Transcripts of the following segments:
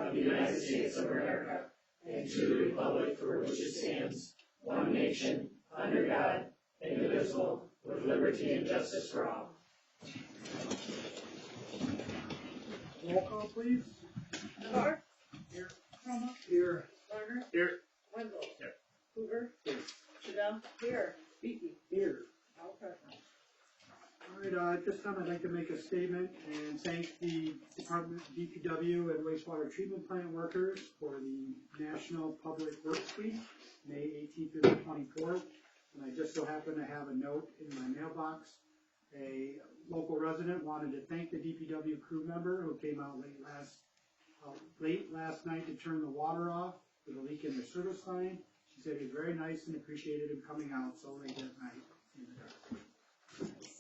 of the United States of America, and to the republic for which it stands, one nation, under God, indivisible, with liberty and justice for all. Roll call, please. Navarre. Here. Chroma. Here. Lerner. Here. Wendell. Here. Hoover. Here. Chadell. Here. Beatty. Here. All present. All right, at this time I'd like to make a statement and thank the Department of DPW and wastewater treatment plant workers for the National Public Works Week, May 18th through the 24th. And I just so happen to have a note in my mailbox. A local resident wanted to thank the DPW crew member who came out late last night to turn the water off for the leak in the service line. She said he was very nice and appreciated him coming out so late that night in the dark.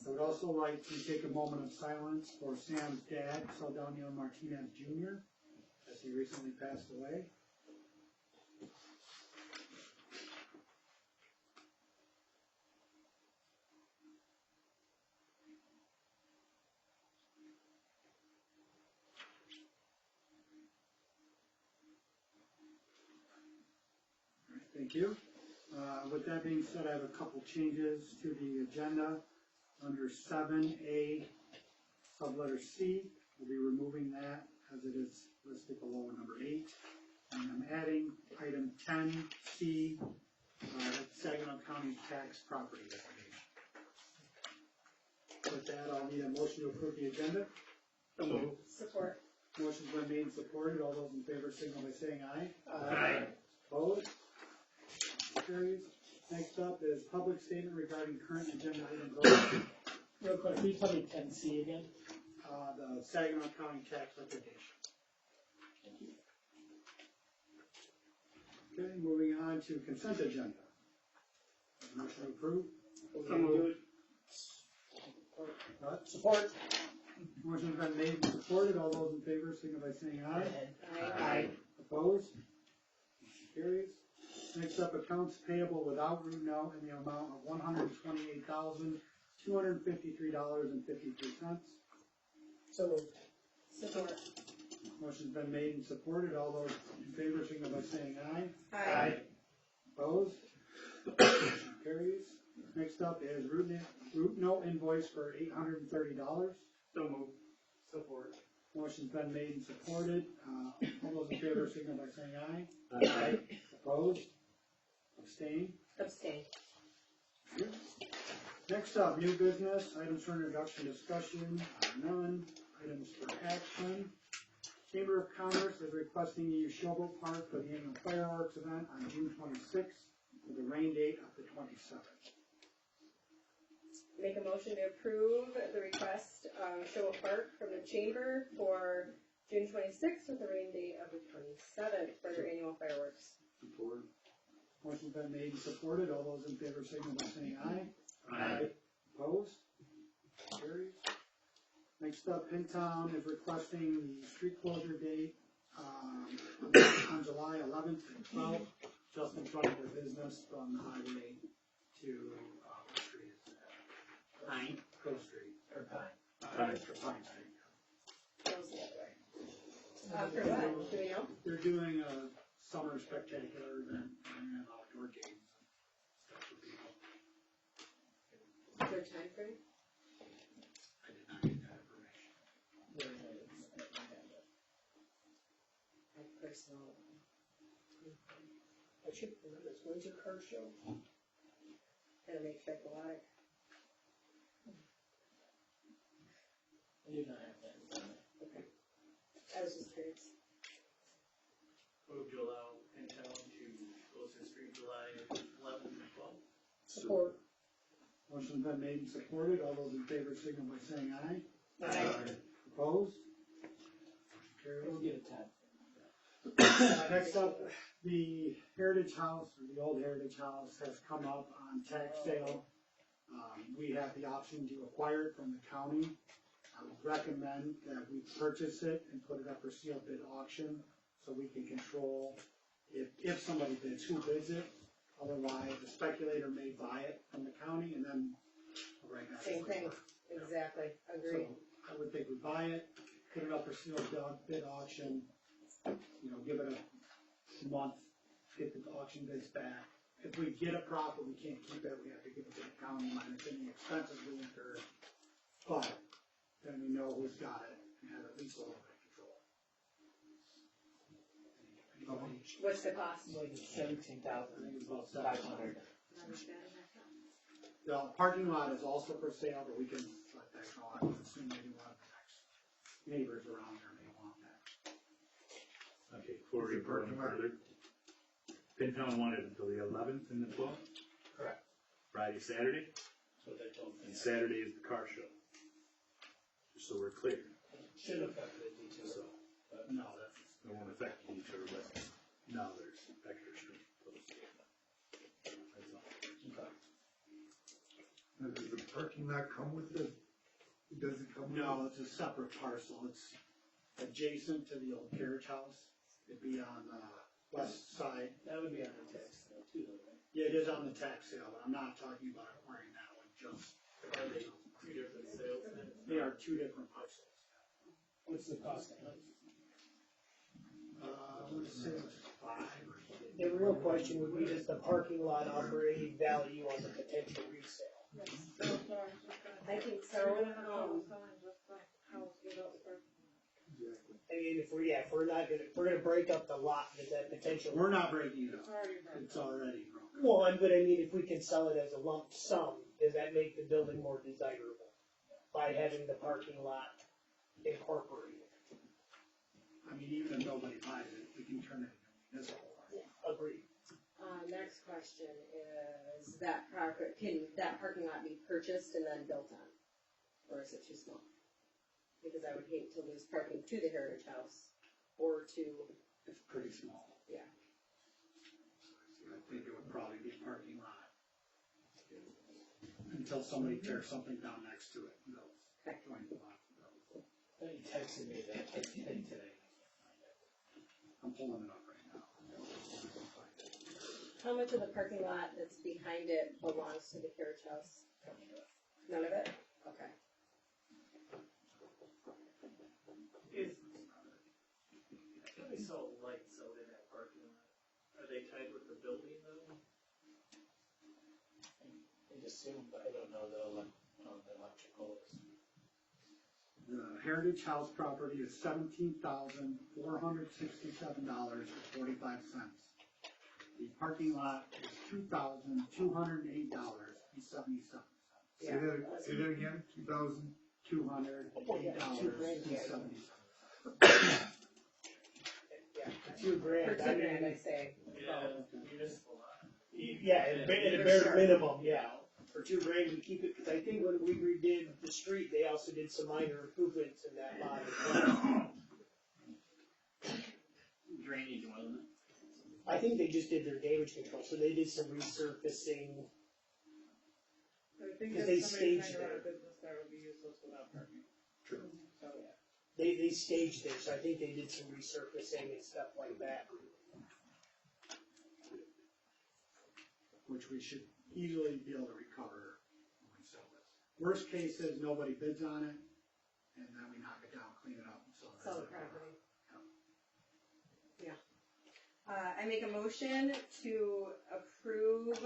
I would also like to take a moment of silence for Sam's dad, Saldana Martinez Jr., as he recently passed away. Thank you. With that being said, I have a couple changes to the agenda. Under 7A, subletter C, we'll be removing that as it is listed below number 8. And I'm adding item 10C, Saginaw County tax property application. With that, I'll need a motion to approve the agenda. Support. Motion's been made and supported. All those in favor signal by saying aye. Aye. Opposed? Carries. Next up is public statement regarding current agenda items. Real quick, can you tell me 10C again? The Saginaw County tax liquidation. Thank you. Okay, moving on to consent agenda. Motion approved. So moved. Support. Motion's been made and supported. All those in favor signal by saying aye. Aye. Opposed? Carries. Next up, accounts payable without root note in the amount of $128,253.53. So moved. Support. Motion's been made and supported. All those in favor signal by saying aye. Aye. Opposed? Carries. Next up is root note invoice for $830. So moved. Support. Motion's been made and supported. All those in favor signal by saying aye. Aye. Opposed? Abstain? Abstain. Next up, new business, items for introduction, discussion, none. Items for action. Chamber of Commerce is requesting to use Showboat Park for the annual fireworks event on June 26th with the rain date of the 27th. Make a motion to approve the request of Show Park from the Chamber for June 26th with the rain date of the 27th for their annual fireworks. Support. Motion's been made and supported. All those in favor signal by saying aye. Aye. Opposed? Carries. Next up, Pintown is requesting the street closure date on July 11th and 12th, just in front of their business from the highway to what street is that? Pine. Grove Street. Or Pine. Pine Street. Goes the other way. For what? Do we know? They're doing a summer spectacular event and outdoor games and stuff for people. Their time frame? I did not get that information. My personal. I should remember this. When's your car show? Gonna make psychotic. I do not have that. Okay. I was just curious. Move to allow Pintown to close the street July 11th and 12th. Support. Motion's been made and supported. All those in favor signal by saying aye. Aye. Opposed? We'll Carried. give it 10. Next up, the Heritage House, or the old Heritage House, has come up on tax sale. We have the option to acquire it from the county. I would recommend that we purchase it and put it up for sealed bid auction so we can control if somebody bids, who bids it. Otherwise, the speculator may buy it from the county and then right now. Same thing. Exactly. Agreed. So I would think we buy it, put it up for sealed bid auction, you know, give it a month, get the auction bids back. If we get a profit, we can't keep it, we have to give it to the county minus any expenses we incur. But then we know who's got it and have at least a little bit of control. Anybody? What's the cost? Like 17,000. I think it's about 500. The parking lot is also for sale, but we can let that go. I would assume maybe one of the next neighbors around there may want that. Okay, before we go any further, Pintown wanted until the 11th and the 12th? Correct. Friday, Saturday, That's what they told me. and Saturday is the car show. Just so we're clear, Should affect the detail. so No, that's, it won't affect each other, but now there's extra street posted. That's all. Okay. Now, does the parking lot come with it? It doesn't come with it? no, it's a separate parcel. It's adjacent to the old carriage house. It'd be on the west side. That would be on the text though, too, though, right? Yeah, it is on the tax sale, but I'm not talking about acquiring that one, just. Are they two different sales then? They are two different parcels. What's the cost of those? I would say it was 5 or something. The real question would be, does the parking lot offer any value on the potential resale? I think so. I mean, if we're not gonna, if we're gonna break up the lot, does that potential? We're not breaking it up. It's already broken. Well, but I mean, if we can sell it as a lump sum, does that make the building more desirable by having the parking lot incorporated? I mean, even if nobody buys it, we can turn it into municipal. Agreed. Next question is, can that parking lot be purchased and then built on? Or is it too small? Because I would hate to lose parking to the Heritage House or to, It's pretty small. yeah. I think it would probably be a parking lot. Until somebody tears something down next to it and goes, join the lot. He texted me that thing today. I'm pulling it up right now. How much of the parking lot that's behind it belongs to the Carriage House? None of it? Okay. They sell lights out in that parking lot. Are they tied with the building though? I assume, but I don't know the electrical is. The Heritage House property is $17,467.45. The parking lot is $2,208.77. Say that again, 2,000? $208.77. Yeah, for $2,000. For I $2,000, mean, I say. Municipal lot. yeah, at a bare minimum, yeah. For $2,000, we keep it, because I think when we redid the street, they also did some minor improvements in that lot as well. Drainage, wasn't it? I think they just did their damage control, so they did some resurfacing. I think Because if they somebody's staged trying to run a it. business, that would be useless without parking. True. So, They staged it, so I think they did some resurfacing and stuff like that. Which we should easily be able to recover when we sell this. Worst case is nobody bids on it, and then we knock it down, clean it up, and sell it. Sell the property. Yeah. I make a motion to approve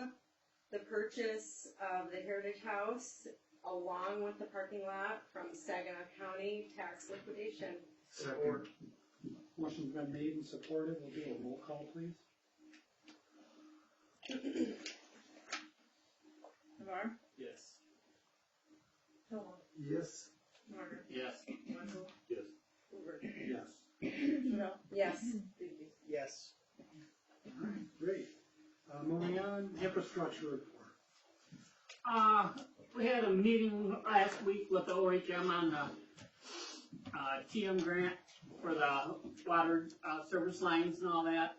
the purchase of the Heritage House along with the parking lot from Saginaw County tax liquidation. Second. Motion's been made and supported, we'll do a roll call, please. Navar, Yes. Hillman, Yes. Margaret, Yes. Wendell, Yes. Hoover, Yes. Chanel, Yes. Vicky. Yes. Alright, great. Moving on, infrastructure report. We had a meeting last week with the OHM on the, TM grant for the water, service lines and all that.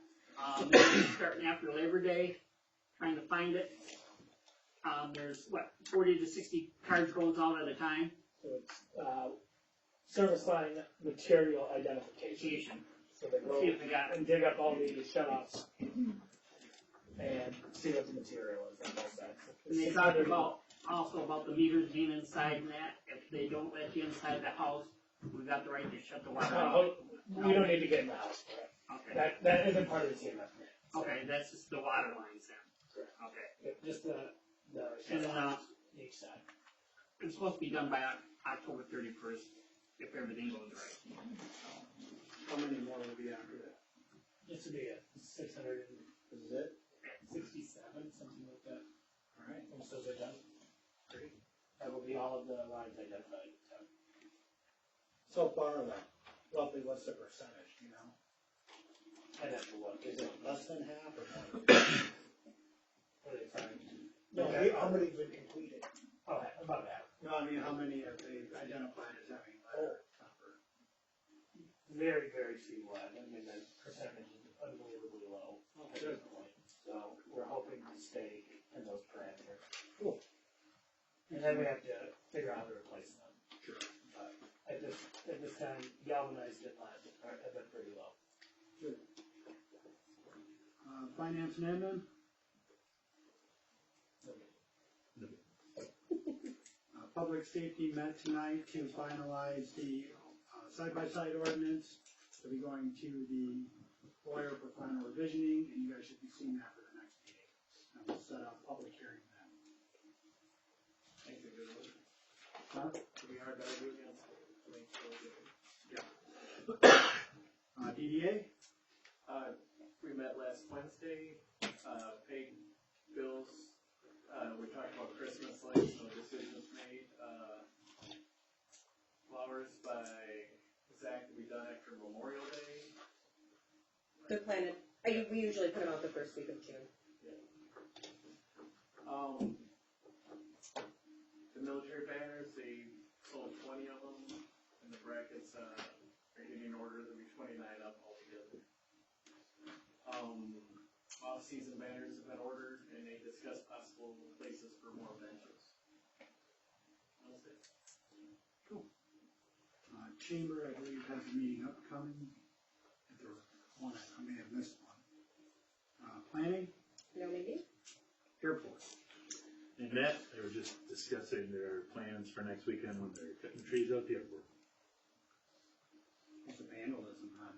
They're starting after Labor Day, trying to find it. There's 40 to 60 cars goes out at a time. So it's, service line material identification. So they go See if they got it. and dig up all the shut-offs and see what the material is on both sides. And they talked also about the meters being inside and that. If they don't let you inside the house, we've got the right to shut the water off. We don't need to get in the house for it. That isn't part of the TMF grant. Okay, that's just the water lines then. Okay. Just the And, each side. it's supposed to be done by October 31st, if everything goes right. How many more will be after that? This would be a 600, This is it? 67, something like that. All right. And so they're done. Great. That will be all of the lines identified. So far, roughly what's the percentage, you know? I'd have to look. Is it less than half or more? What are they trying? No, how many have been completed? Oh, about that. No, I mean, how many have they identified as having letter copper? Very, very few left. I mean, the percentage is unbelievably low at this point. So we're hoping to stay in those parameters. Cool. And then we have to figure out how to replace them. Sure. But at this time, galvanized and lead have been pretty low. Good. Finance and admin? Public safety met tonight to finalize the side-by-side ordinance. We'll be going to the lawyer for final revisioning, and you guys should be seeing that for the next meeting. And we'll set up a public hearing then. Thank you. Huh? We are better doing it. DDA? We met last Wednesday, paid bills, we talked about Christmas lights, no decisions made, flowers by Zach to be done after Memorial Day. They're planted, we usually put them out the first week of June. The military banners, they sold 20 of them, and the brackets, are getting ordered, there'll be 29 up altogether. Off-season banners have been ordered, and they discussed possible places for more benches. That's it. Cool. Chamber, I believe, has a meeting upcoming. If there was one, I may have missed one. Planning, No meeting? airport. And that, they were just discussing their plans for next weekend when they're cutting trees out the airport. What's the vandalism on?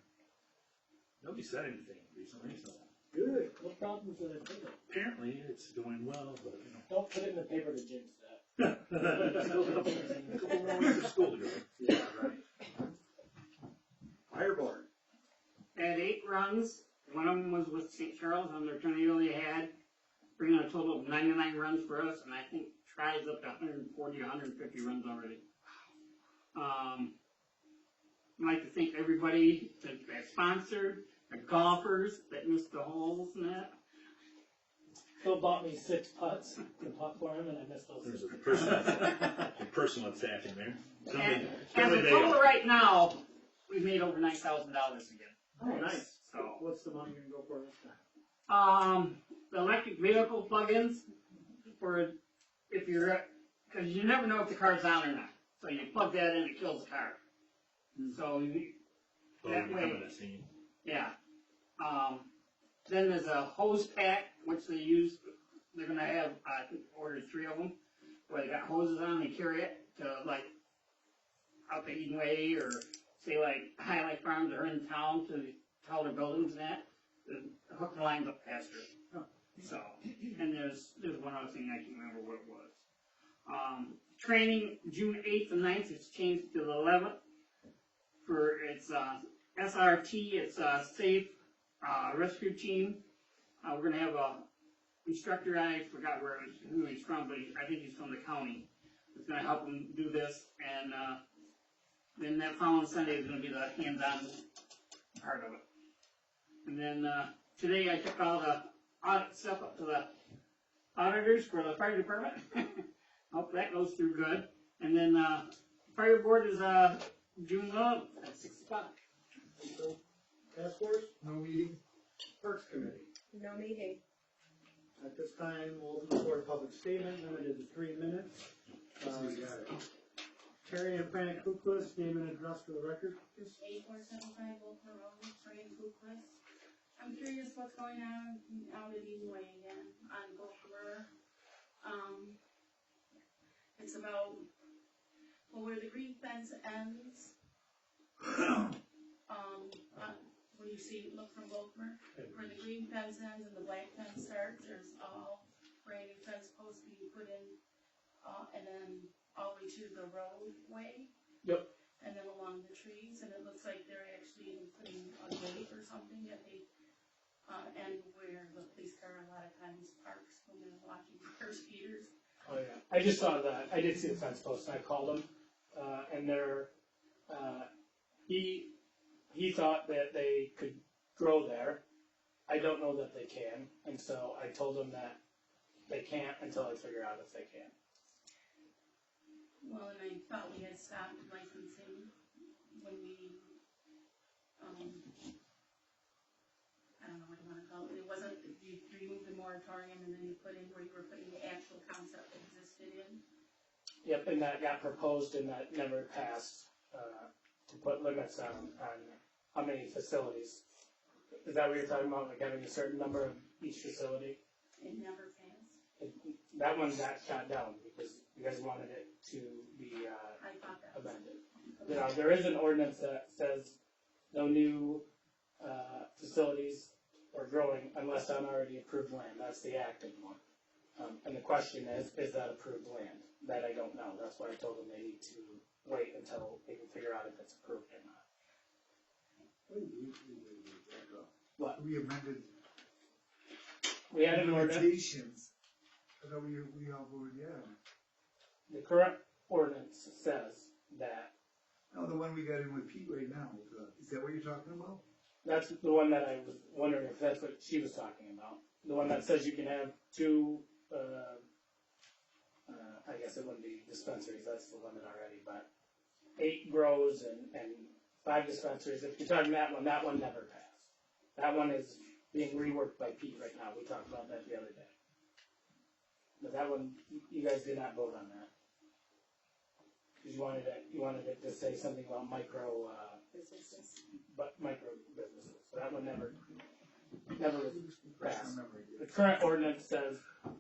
Nobody said anything recently, so Good. What problems are they taking? apparently it's going well, but you know. Don't put it in the paper to jinx that. A couple more weeks of school to go. Yeah, right. Fireboard. They had 8 runs. One of them was with St. Charles on their tornado they had, bringing a total of 99 runs for us, and I think tries up to 140, 150 runs already. I'd like to thank everybody that sponsored, the golfers that missed the holes and that. Phil bought me 6 putts to putt for him, and I missed those. There's a personal attack in there. And as a total right now, we made over $9,000 again. Oh, nice. So, What's the money gonna go for this time? the electric vehicle plugins for if you're, because you never know if the car's on or not. So you plug that in, it kills the car. So that way, yeah. Then there's a hose pack, which they use. They're gonna have, I think, ordered 3 of them, where they got hoses on. They carry it to like out the Eden Way, or say like Highlight Farms are in town to taller buildings and that. To hook the lines up faster. So, and there's one other thing I can't remember what it was. Training June 8th and 9th. It's changed to the 11th. For its SRT, it's Safe Rescue Team. We're going to have a instructor, I forgot who he's from, but I think he's from the county. It's going to help him do this, and then that following Sunday is going to be the hands-on part of it. And then today I took all the audit stuff up to the auditors for the fire department. Hope that goes through good. And then fire board is June 11th at 6 o'clock. Task force, No meeting? Parks Committee. No meeting. At this time, we'll open the floor to public statement, limited to 3 minutes. Terry and Frank Kuklis, name and address for the record, please. 8475 Wilton Road, Frank Kuklis. I'm curious what's going on out at Eden Way again on Gopher. It's about where the green fence ends. What do you see, look from Volkmer, where the green fence ends and the black fence starts, there's all brand new fence posts being put in, and then all the way to the roadway. Yep. And then along the trees, and it looks like they're actually even putting a gate or something that they, and where the police car a lot of times parks when they're watching for speeders. Oh, yeah. I just saw that. I did see the fence post, and I called him, and they're, he thought that they could grow there. I don't know that they can, and so I told him that they can't until I figure out if they can. Well, and I thought we had stopped licensing when we, I don't know what you wanna call it, it wasn't, you removed the moratorium and then you put in where you were putting the actual concept that existed in. Yep, and that got proposed and that never passed, to put limits on how many facilities. Is that what you're talking about, like having a certain number of each facility? It never passed. That one got shot down because you guys wanted it to be, I thought that was. amended. You know, there is an ordinance that says no new, facilities or growing unless on already approved land. That's the active one. And the question is that approved land? That I don't know. That's why I told them they need to wait until they can figure out if it's approved or not. What? We amended We had an ordinance. limitations. I thought we all voted, yeah. The current ordinance says that. No, the one we got in with Pete right now, is that what you're talking about? That's the one that I was wondering if that's what she was talking about. The one that says you can have two, I guess it wouldn't be dispensaries, that's the limit already, but 8 grows and 5 dispensaries. If you're talking that one never passed. That one is being reworked by Pete right now. We talked about that the other day. But that one, you guys did not vote on that. Because you wanted it to say something about micro businesses. So that one never was passed. The current ordinance says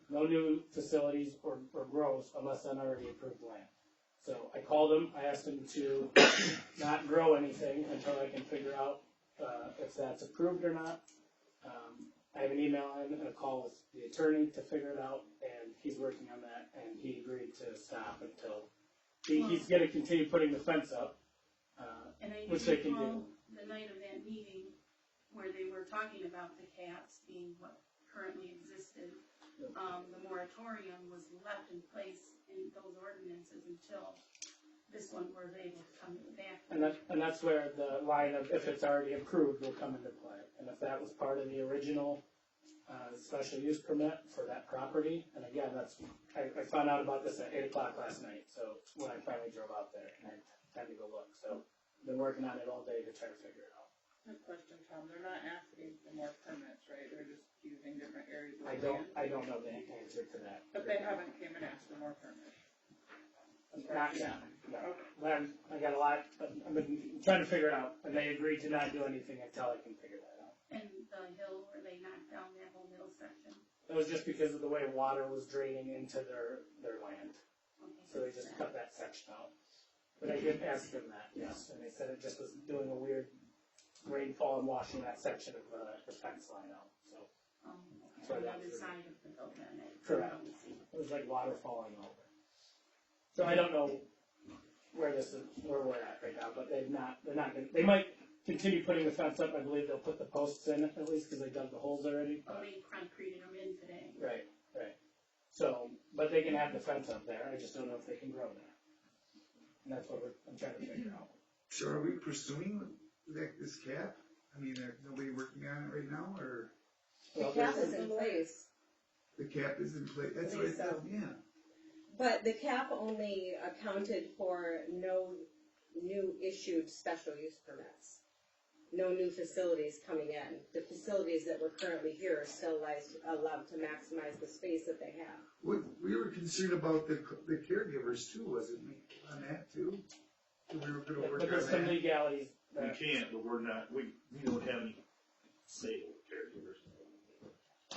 no new facilities or grows unless on already approved land. So I called him, I asked him to not grow anything until I can figure out if that's approved or not. I have an email and a call with the attorney to figure it out, and he's working on that, and he agreed to stop until he's going to continue putting the fence up, And I which they can do. recall the night of that meeting where they were talking about the caps being what currently existed. The moratorium was left in place in those ordinances until this one was able to come back. And that's where the line of if it's already approved will come into play. And if that was part of the original special use permit for that property, and again, I found out about this at 8 o'clock last night, so when I finally drove out there and I had time to go look. So I've been working on it all day to try to figure it out. Good question, Tom. They're not asking for more permits, right? They're just using different areas of I don't know the answer to that. But they haven't came and asked for more permits. Not yet, no. But I got a lot, I've been trying to figure it out, and they agreed to not do anything until I can figure that out. And the hill where they knocked down that whole middle section. It was just because of the way water was draining into their land, Okay, so they just cut that section out. But I did ask them that, yes, and they said it just was doing a weird rainfall and washing that section of the fence line out, so. okay. So On the that's other the- side of the building. Correct. It was like water falling over. So I don't know where we're at right now, but they're not gonna, they might continue putting the fence up. I believe they'll put the posts in at least because they dug the holes already. Oh, they concreted them in today. Right. So, but they can have the fence up there. I just don't know if they can grow there. And that's what I'm trying to figure out. So are we pursuing this cap? I mean, there's nobody working on it right now, or Well, The cap there's- is in place, the cap is in place? That's what it says, yeah. but the cap only accounted for no new issued special use permits. No new facilities coming in. The facilities that were currently here are still allowed to maximize the space that they have. We were concerned about the caregivers too, wasn't we, on that too? We were gonna work But on there's some that. legalities We that, can't, but we're not, we don't have any say over caregivers.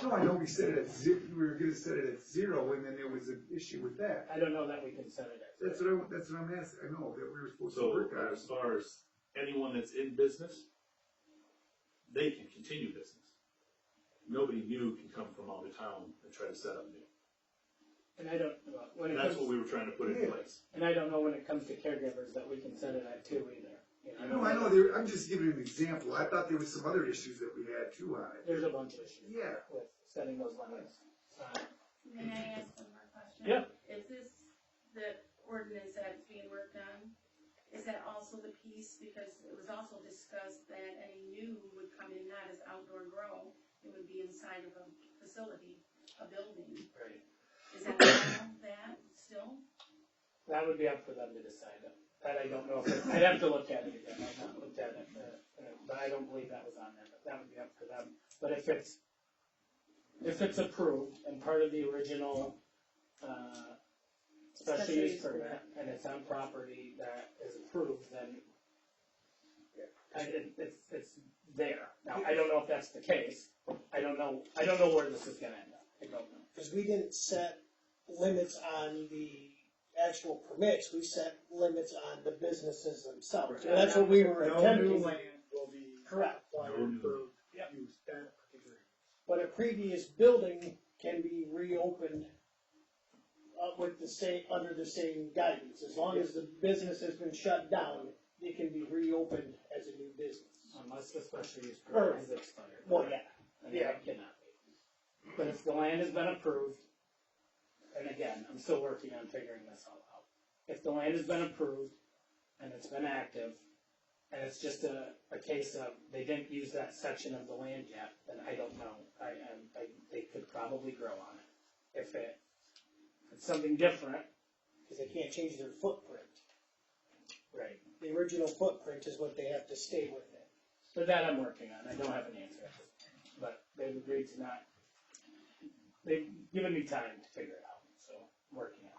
No, I know we set it at we were gonna set it at 0, and then there was an issue with that. I don't know that we can set it at. That's what I'm asking, I know, that we were supposed to So work on it. as far as anyone that's in business, they can continue business. Nobody new can come from out of town and try to set up new. And I don't, when it That's comes, what we were trying to put in place. and I don't know when it comes to caregivers that we can set it at 2 either. You No, I know, there, I'm just giving an example, I thought there was some other issues that we had too on it. There's a bunch of issues. Yeah. With setting those limits. May I ask one more question? Yeah. Is this the ordinance that's being worked on? Is that also the piece, because it was also discussed that any new would come in not as outdoor grow, it would be inside of a facility, a building. Right. Is that all that still? That would be up for them to decide. That I don't know if, I'd have to look at it again, I've not looked at it, but I don't believe that was on there, but that would be up for them. But if it's approved and part of the original, special use permit, and it's on property that is approved, then it's there. Now, I don't know if that's the case, I don't know where this is gonna end up, I don't know. Because we didn't set limits on the actual permits, we set limits on the businesses themselves. And that's what we were No attempting. new land will be. Correct. Required for use that particular. But a previous building can be reopened with the same, under the same guidance. As long as the business has been shut down, it can be reopened as a new business. Unless the special use permit is expired. Well, yeah. And that cannot be. But if the land has been approved, and again, I'm still working on figuring this all out. If the land has been approved, and it's been active, and it's just a case of they didn't use that section of the land yet, then I don't know. They could probably grow on it. If it's something different. Because they can't change their footprint. Right. The original footprint is what they have to stay with it. But that I'm working on. I don't have an answer. But they've agreed to not. They've given me time to figure it out, so I'm working on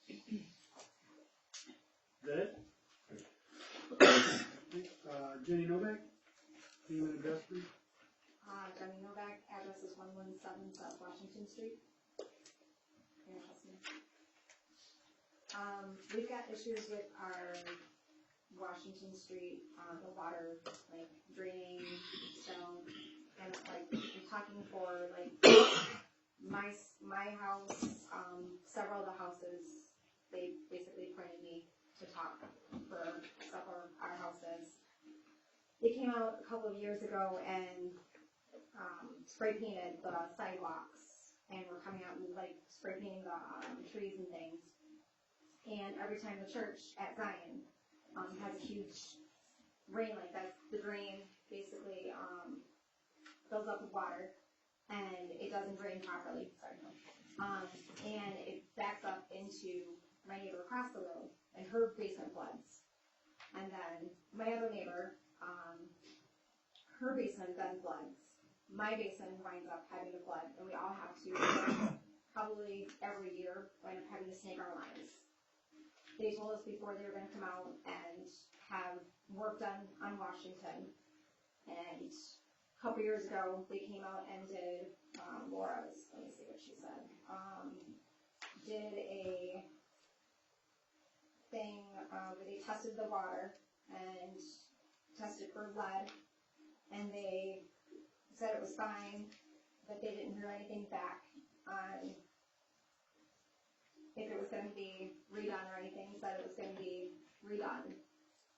it. Is that it? Jenny Novak, name and address, please. Jenny Novak, address is 117 South Washington Street. Here, we've got issues with our Washington Street, the water, like draining, stone, and like, I'm talking for like my house, several of the houses, they basically pointed me to talk for several of our houses. They came out a couple of years ago and spray painted the sidewalks, and were coming out and like spray painting the trees and things. And every time the church at Zion has a huge rain, like that's the drain basically fills up with water, and it doesn't drain properly. Sorry, no. And it backs up into my neighbor across the road, and her basement floods. And then my other neighbor, her basement then floods. My basement winds up having to flood, and we all have to, probably every year, wind up having to snake our lines. They told us before they were going to come out and have work done on Washington. And a couple years ago, they came out and did, Laura's, let me see what she said, did a thing where they tested the water and tested for lead, and they said it was fine, but they didn't hear anything back on if it was going to be redone or anything. Said it was going to be redone.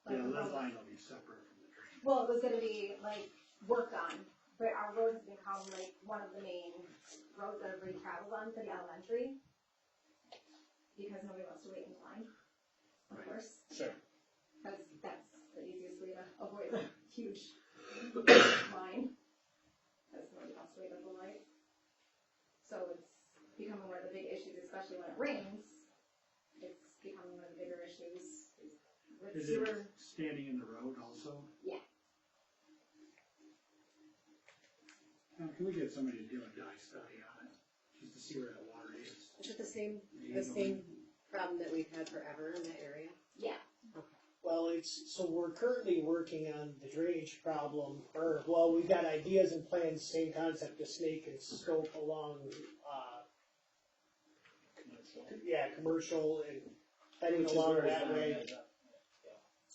Like, Yeah, that line will be separate from the drain. well, it was going to be like worked on, but our road has become like one of the main roads that everybody travels on for the elementary, because nobody wants to wait in line, of course. Sure. Because that's the easiest way to avoid a huge line. Because nobody wants to wait up all night. So it's becoming one of the big issues, especially when it rains. It's becoming one of the bigger issues. With Is sewer. it standing in the road also? Yeah. Can we get somebody to do a dye study on it, just to see where that water is? Is it the same problem that we've had forever in that area? Yeah. Well, so we're currently working on the drainage problem, we've got ideas and plans, same concept, to snake and scope along, commercial and heading along that way.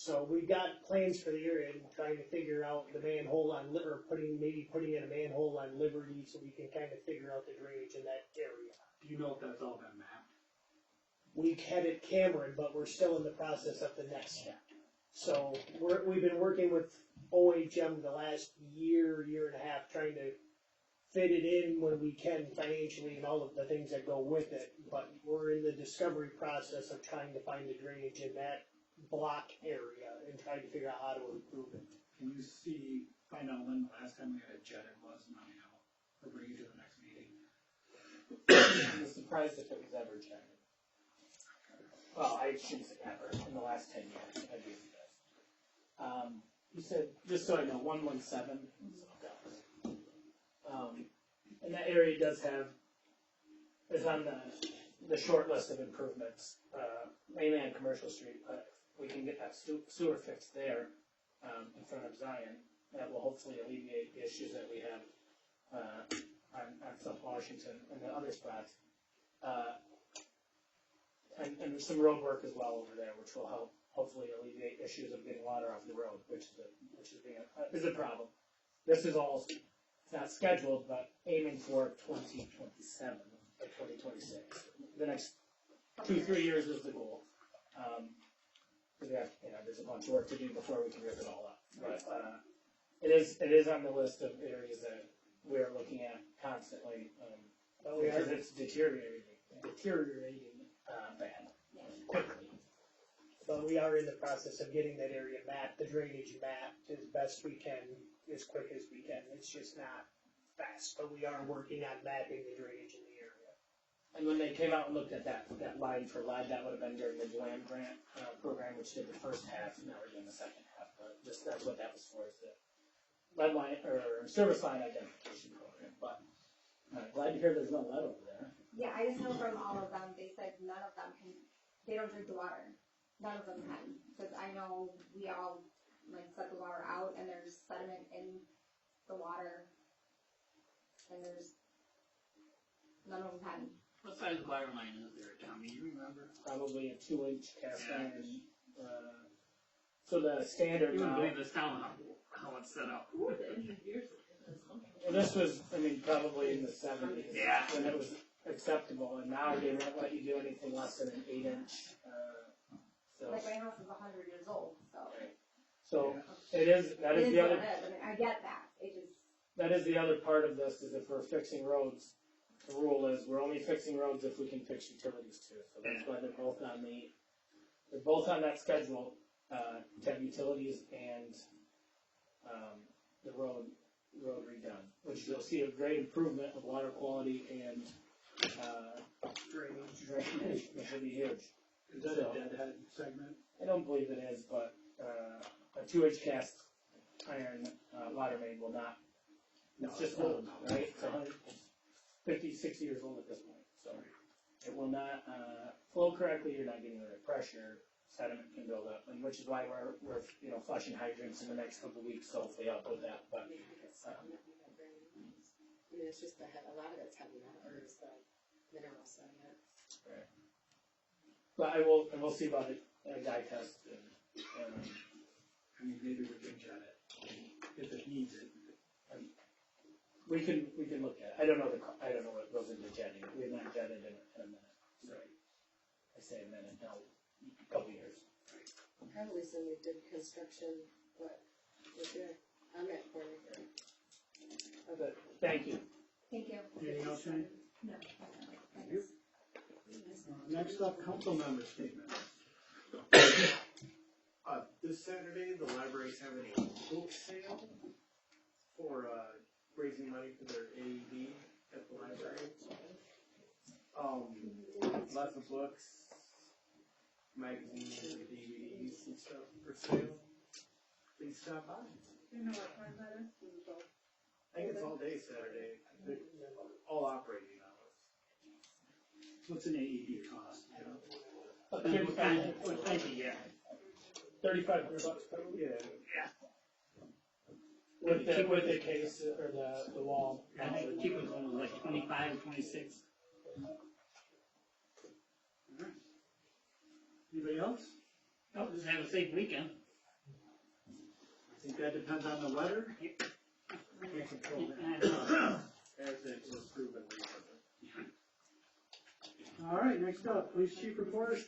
So we've got plans for the area and trying to figure out the manhole on, or maybe putting in a manhole on Liberty so we can kind of figure out the drainage in that area. Do you know if that's all been mapped? We had it Cameron, but we're still in the process of the next step. So we've been working with OHM the last year and a half, trying to fit it in when we can financially and all of the things that go with it. But we're in the discovery process of trying to find the drainage in that block area and trying to figure out how to improve it. Can you find out when the last time we had a jetted was, and I'll bring you to the next meeting. I'm surprised if it was ever checked. Well, I shouldn't say ever, in the last 10 years, I'd be surprised. You said, just so I know, 117. And that area is on the short list of improvements, mainly on Commercial Street, but we can get that sewer fixed there, in front of Zion. That will hopefully alleviate the issues that we have, on South Washington and the other spots. And there's some road work as well over there, which will help hopefully alleviate issues of getting water off the road, which is a problem. This is all, it's not scheduled, but aiming for 2027 or 2026. The next 2-3 years is the goal. Because we have, there's a bunch of work to do before we can rip it all up. But it is on the list of areas that we're looking at constantly, because it's deteriorating bad, quickly. But we are in the process of getting that area mapped, the drainage mapped as best we can, as quick as we can. It's just not fast, but we are working on mapping the drainage in the area. And when they came out and looked at that line for lead, that would have been during the DWAM grant program, which did the first half, now we're doing the second half. But just that's what that was for, is the lead line, or service line identification program. But glad to hear there's no lead over there. Yeah, I just know from all of them, they said none of them they don't drink the water. None of them can, because I know we all, set the water out, and there's sediment in the water, and none of them can. What size water line is there, Tommy, you remember? Probably a 2-inch cast iron. So the standard You wouldn't now, believe this town, how it's set up. well, this was, probably in the 70s. Yeah. When it was acceptable, and now they won't let you do anything less than an 8-inch. Like my house is 100 years old, so. So that is the other. It is what it is. I get that. That is the other part of this, is if we're fixing roads, the rule is we're only fixing roads if we can fix utilities too. So that's why they're both on that schedule, to have utilities and, the road redone, which you'll see a great improvement of water quality and, drainage, which will be huge. Is that a deadhead segment? I don't believe it is, but, a 2-inch cast iron, water main will not. It's just old, right? It's 50, 60 years old at this point, so it will not, flow correctly, you're not getting the right pressure, sediment can build up, and which is why we're flushing hydrants in the next couple of weeks, so hopefully help with that, but. It's just a lot of it's heavy metal, or it's the mineral sediment. Right. But we'll see about a dye test and. Maybe we can jet it, if it needs it. We can look at it. I don't know what goes into jetting. We have not jetted in a minute. So I say a minute, now, a couple years. Probably some we did construction, but we're good. I'm at corner here. Okay, thank you. Thank you. Anything else, Jenny? No. Thank you. Next up, council member statements. This Saturday, the library's having a book sale for, raising money for their AED at the library. Lots of books, magazines, and DVDs and stuff for sale. Please stop by. Do you know what time that is? I think it's all day Saturday, all operating hours. What's an AED cost? Yeah. $3,500 probably. Yeah. With the case or the wall. I think the cheapest one was like 25, 26. Anybody else? Oh, just have a safe weekend. think that depends on the weather. Can't control that. And, As it was proven recently. All right, next up, police chief report.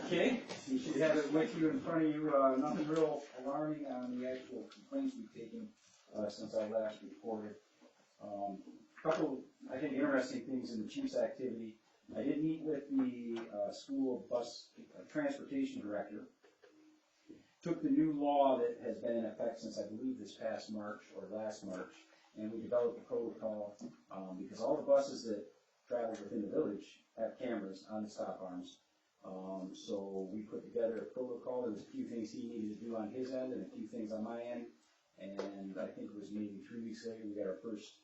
Okay, you should have it with you in front of you, nothing real alarming on the actual complaints we've taken, since I last reported. Couple, I think, interesting things in the chief's activity. I did meet with the, school bus transportation director. Took the new law that has been in effect since I believe this past March or last March, and we developed a protocol, because all the buses that travel within the village have cameras on the stop arms. So we put together a protocol. There was a few things he needed to do on his end and a few things on my end. And I think it was maybe 3 weeks later we got our first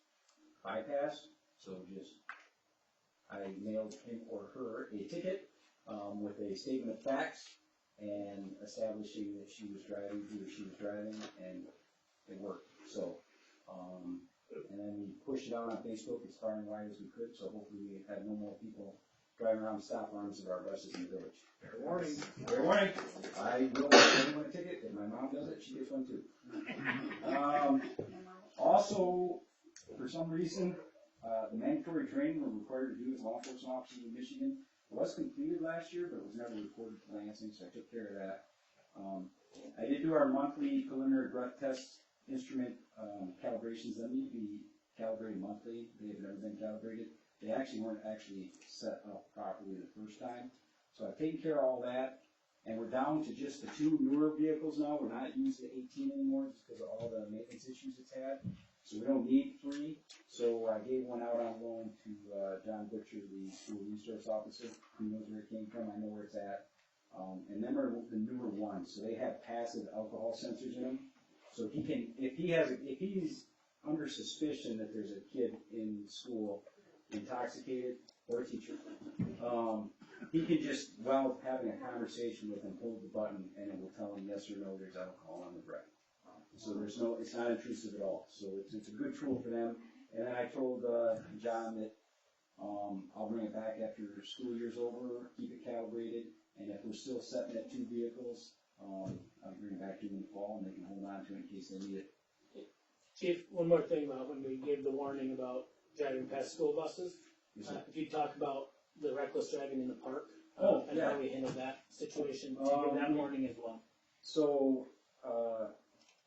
bypass. So I mailed him or her a ticket with a statement of facts and establishing that she was driving, who she was driving, and it worked. So, and then we pushed it out on Facebook as far and wide as we could. So hopefully we have no more people driving around stop arms of our buses in the village. Fair warning. Fair warning. I will give anyone a ticket. If my mom does it, she gets one too. Also, for some reason, the mandatory training we're required to do as law enforcement officers in Michigan was completed last year, but it was never reported to Lansing, so I took care of that. I did do our monthly preliminary breath test instrument calibrations. That need to be calibrated monthly. They have never been calibrated. They actually weren't set up properly the first time. So I've taken care of all that, and we're down to just the 2 newer vehicles now. We're not using the 18 anymore just because of all the maintenance issues it's had. So we don't need 3. So I gave one out on loan to John Butcher, the school resource officer, who knows where it came from. I know where it's at. And them are the newer ones. So they have passive alcohol sensors in them. So he can, if he's under suspicion that there's a kid in school intoxicated, or a teacher, he can just, while having a conversation with him, hold the button and it will tell him yes or no, there's alcohol on the breath. So it's not intrusive at all. So it's a good tool for them. And then I told John that I'll bring it back after school year's over, keep it calibrated, and if we're still setting at 2 vehicles, I'll bring it back to them in the fall and they can hold on to it in case they need it. Chief, one more thing about when we gave the warning about driving past school buses. If you talk about the reckless driving in the park, and how we handled that situation, to give that warning as well. So,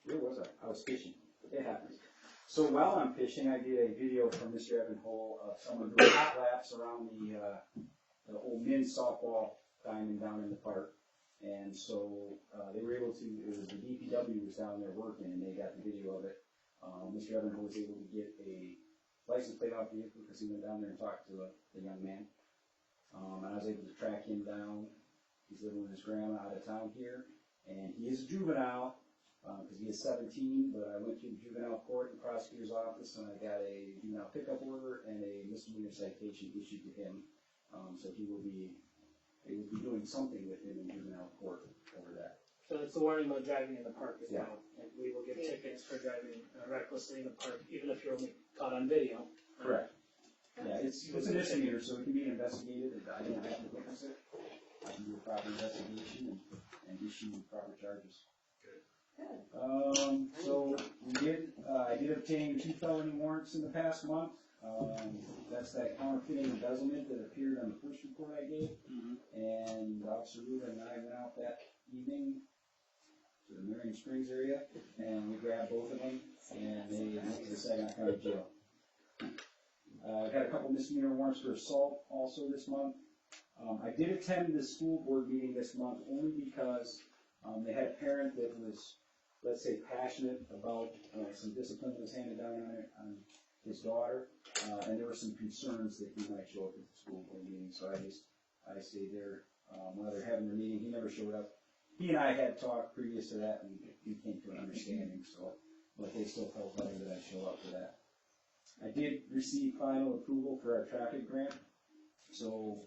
where was I? I was fishing. It happens. So while I'm fishing, I did a video from Mr. Evan Hole of someone doing hot laps around the old men's softball diamond down in the park. And so they were able to, it was the DPW was down there working and they got the video of it. Mr. Evan Hole was able to get a license plate off the vehicle because he went down there and talked to the young man. And I was able to track him down. He's living with his grandma out of town here. And he is a juvenile because he is 17, but I went to the juvenile court and prosecutor's office and I got a juvenile pickup order and a misdemeanor citation issued to him. So they will be doing something with him in juvenile court over that. So it's the warning about driving in the park as well. And we will give tickets for driving recklessly in the park, even if you're only caught on video. Correct. Yeah, it's a misdemeanor, so it can be investigated. I don't have to witness it. I can do a proper investigation and issue proper charges. So I did obtain 2 felony warrants in the past month. That's that counterfeiting embezzlement that appeared on the first report I gave. And Officer Rubin and I went out that evening to the Marion Springs area, and we grabbed both of them, and they went to the Saginaw County Jail. I've had a couple misdemeanor warrants for assault also this month. I did attend the school board meeting this month only because they had a parent that was, let's say, passionate about some discipline that was handed down on his daughter, and there were some concerns that he might show up at the school board meeting, so I stayed there while they're having their meeting. He never showed up. He and I had talked previous to that, and we came to an understanding, so, but they still felt better that I'd show up for that. I did receive final approval for our traffic grant, so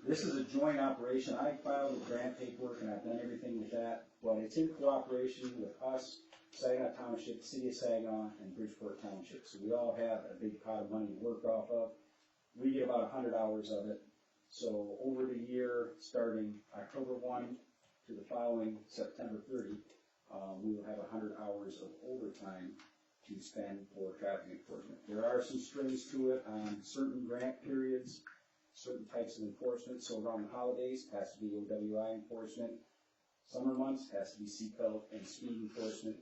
this is a joint operation. I filed the grant paperwork, and I've done everything with that, but it's in cooperation with us, Saginaw Township, City of Saginaw, and Bridgeport Township. So we all have a big pot of money to work off of. We get about 100 hours of it. So over the year, starting October 1 to the following September 30, we will have 100 hours of overtime to spend for traffic enforcement. There are some strings to it on certain grant periods, certain types of enforcement. So around the holidays, has to be OWI enforcement. Summer months has to be seatbelt and speed enforcement.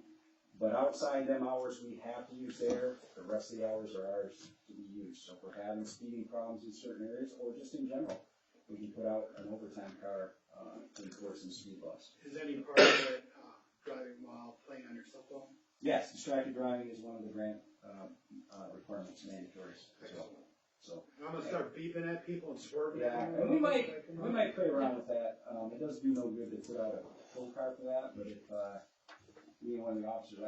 But outside them hours we have to use there, the rest of the hours are ours to be used. So if we're having speeding problems in certain areas, or just in general, we can put out an overtime car to enforce some speed laws. Is any part of it driving while playing on your cell phone? Yes, distracted driving is one of the grant requirements, mandatory. So I'm gonna start beeping at people and swerving. yeah, and we might play around with that. It does do no good to put out a tow car for that, but if me and one of the officers,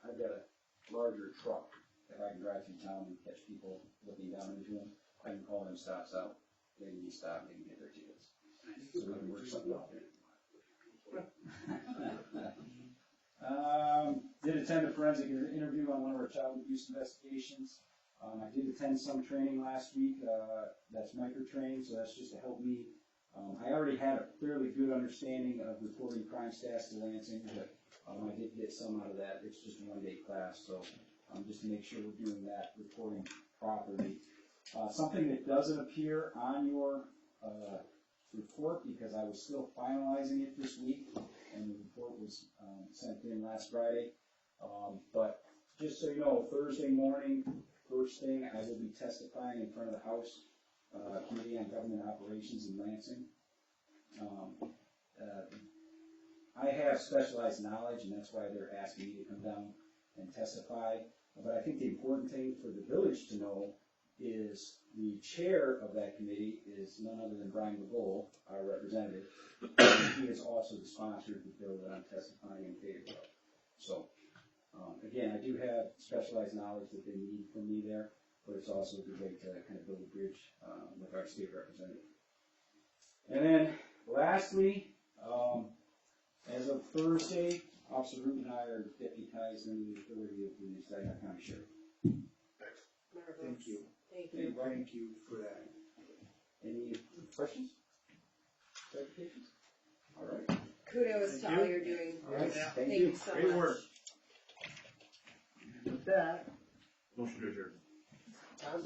I've got a larger truck that I can drive through town and catch people looking down into them. I can call them stops out. They can be stopped. They can get their tickets. So we can work something out there. Did attend a forensic interview on one of our child abuse investigations. I did attend some training last week. That's micro training, so that's just to help me. I already had a fairly good understanding of reporting crime stats to Lansing, but I did get some out of that. It's just a one-day class, so just to make sure we're doing that reporting properly. Something that doesn't appear on your report, because I was still finalizing it this week, and the report was sent in last Friday. But just so you know, Thursday morning, first thing, I will be testifying in front of the House Committee on Government Operations in Lansing. I have specialized knowledge, and that's why they're asking me to come down and testify. But I think the important thing for the village to know is the chair of that committee is none other than Brian McGoal, our representative. He is also the sponsor of the bill that I'm testifying in favor of. So, again, I do have specialized knowledge that they need from me there, but it's also a good way to kind of build a bridge with our state representative. And then, lastly, as of Thursday, Officer Root and I are deputized under the authority of the Saginaw County Sheriff. Thank you. Thank you. Thank you for that. Any questions? Clarifications? All right. Kudos to all you're doing. All right. Thank you so much. Great work. And with that. Motion to adjourn. Oh.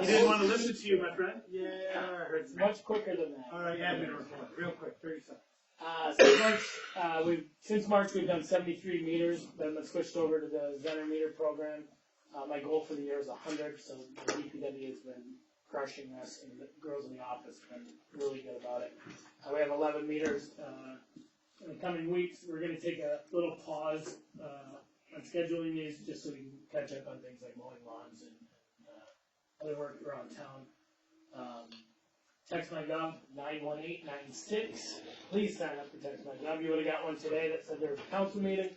He didn't want to listen to you, my friend. Yeah, I heard It's much quicker than that. All right, admin report, real quick, 30 seconds. Since March, we've done 73 meters, then been switched over to the Zenner meter program. My goal for the year is 100, so the DPW has been crushing us, and the girls in the office have been really good about it. We have 11 meters. In the coming weeks, we're going to take a little pause on scheduling these, just so we can catch up on things like mowing lawns and other work around town. TextMyGov 91896. Please sign up for TextMyGov. You would have got one today that said there's a council meeting.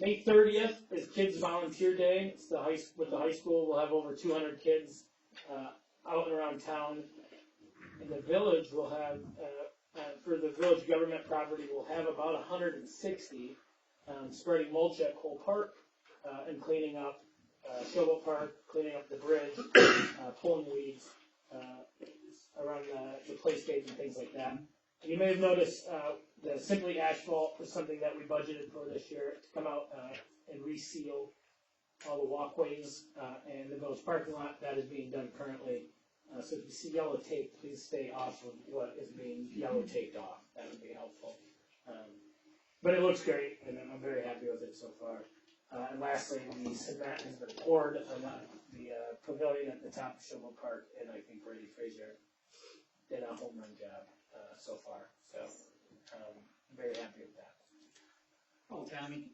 May 30th is Kids Volunteer Day. It's with the high school. We'll have over 200 kids out and around town. And the village will have, for the village government property, we'll have about 160 spreading mulch at Cole Park and cleaning up Showboat Park, cleaning up the bridge, pulling weeds around the playscapes and things like that. And you may have noticed the Simply Asphalt was something that we budgeted for this year to come out and reseal all the walkways and the village parking lot. That is being done currently. So if you see yellow tape, please stay off of what is being yellow taped off. That would be helpful. But it looks great, and I'm very happy with it so far. And lastly, the cement has been poured on the pavilion at the top of Showboat Park, and I think Brady Fraser did a home run job so far. So I'm very happy with that. Oh, Tommy,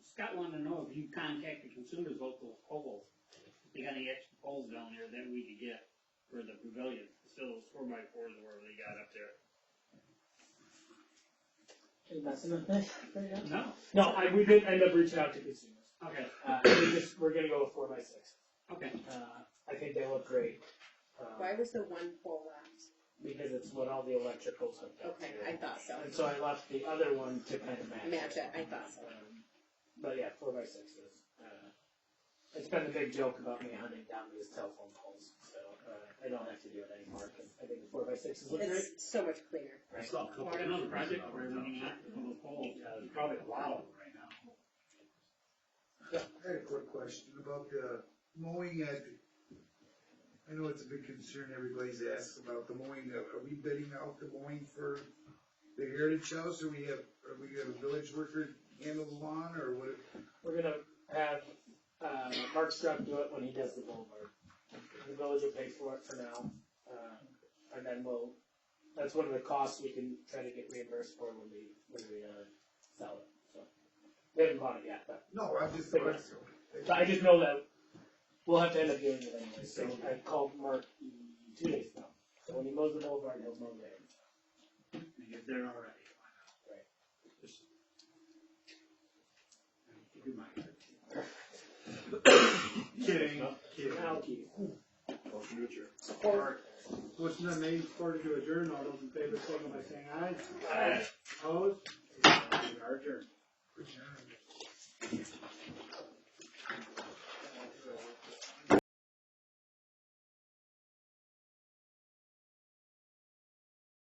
Scott wanted to know if you contacted consumers about those poles. If they got any extra poles down there that we could get for the pavilion, still those 4x4s or whatever they got up there. Are you messing with me? No. No, we did end up reaching out to consumers. Okay. We're going to go with 4x6. Okay. I think they look great. Why was the one pole left? Because it's what all the electricals hooked up Okay, to. I thought so. And so I left the other one to kind of Match it, I thought so. But yeah, 4x6 is. It's been a big joke about me hunting down these telephone poles. so, I don't have to do it anymore, cause I think the 4x6 is great. It's so much cleaner. I saw a couple. Well, I know the project we're looking at, the whole pole, there's probably a lot of them right now. I had a quick question about the mowing I know it's a big concern, everybody's asked about the mowing, are we bidding out the mowing for the Heritage House, or are we gonna have a village worker handle the lawn, or what? We're gonna have, Mark Struck do it when he does the boulevard. The village will pay for it for now, and then that's one of the costs we can try to get reimbursed for when we sell it, so. We haven't bought it yet, but. No, I'm just. So I just know that we'll have to end up doing it anyway, so I called Mark 2 days ago. So when he mows the boulevard, he'll mow there. If they're already, why Right. not? Just. Give you my Kidding. Now, Keith. Motion to adjourn. Support. Motion been made, supported to adjourn, all those in favor, signal by saying aye. Aye. Opposed?